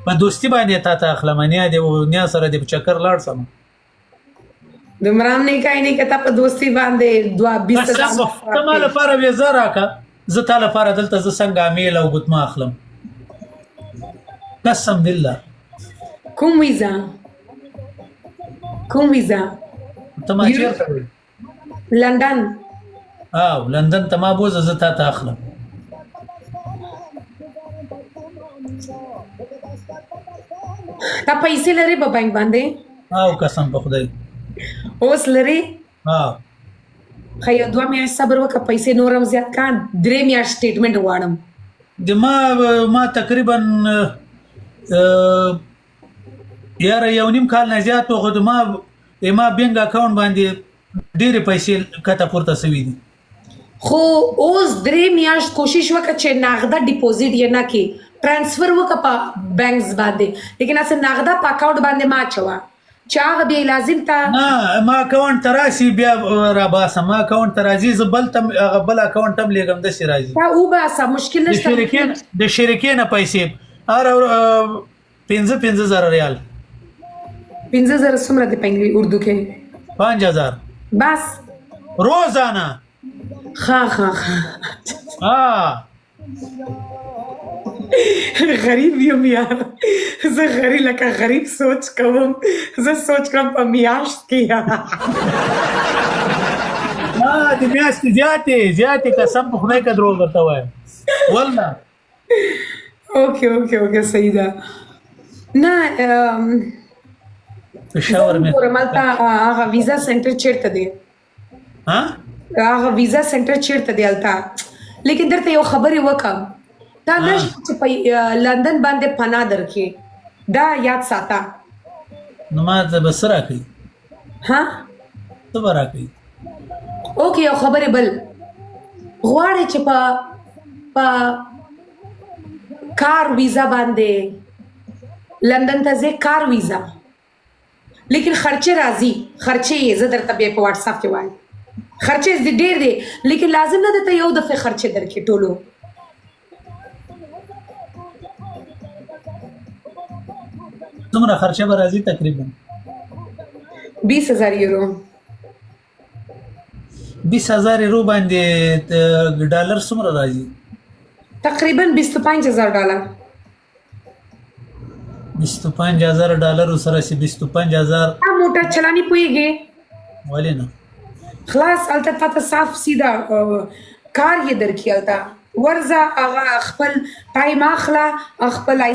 په دوستي باندې تا ته اخلم نیا دې نیا سره دې په چکر لاړ سم دومره هم نه کوي نه که تا په دوستي باندې 20,000 ته ما لپاره ویزا راکړه زه تا لپاره دلته زه څنګه امیل او ګوتمه اخلم قسم بالله کوم ویزا ته ما چېرته وې لندن او لندن ته ما بوزه زه تا ته اخلم تا پیسې لري په بانک باندې او قسم په خدای اوس لري ها خو یو 2 میاشتې صبر وکړه پیسې نورم زیات کړه 3 میاشتې سټیټمنټ غواړم د ما تقریبا یاره 1.5 کال نه زیات وخت ما بینک اکاونټ باندې ډېرې پیسې کته پورته سوي دي خو اوس 3 میاشت کوشش وکړه چې نغده ډیپوزیټ یې نه کې ट्रांसफर وکړه په بانکس باندې لیکن اسه نغده په اکاونټ باندې ما چوا چې هغه به لازم تا نه ما اکاونټ تراسي بیا را باسه ما اکاونټ ترازي زبل تم بل اکاونټ هم لګم د شرازي تا او باسه مشکل نشته د شریکین پیسې ار 5000 ریال 5000 سمره دی پنګوي اردو کې 5000 بس روزانه ها غریب یم یار زه غریب لکه غریب سوچ کوم زه سوچ کوم په میاشت کې د میاشتې زیاتې قسم په خدای که دروغ درته وایم والله اوکې صحیح ده نه پېښور مې مالته هغه ویزا سنټر چیرته دی هغه ویزا سنټر چیرته دی هلته لیکن درته یو خبرې وکړم دا نشته چې په لندن باندې پناه درکړي دا یاد ساته نو ما ته به څه راکوي ها څه به راکوي اوکې یو خبرې بل غواړې چې په کار ویزا باندې لندن ته ځې کار ویزا لیکن خرچه راځي خرچه یې زه درته بیا په واتساپ کې وایم خرچه ډېر دی لیکن لازم نه ده ته یو دفعه خرچه درکړي ټولو څومره خرچه به راځي تقریبا 20,000 یورو 20,000 یورو باندې ډالر څومره راځي تقریبا 25,000 ډالر 25,000 ډالر سره چې 25,000 موټر چلانی پوهیږي ولې نه خلاص الته تا صاف سیده کار یې درکې الته ورځه هغه خپل ټایم اخله خپل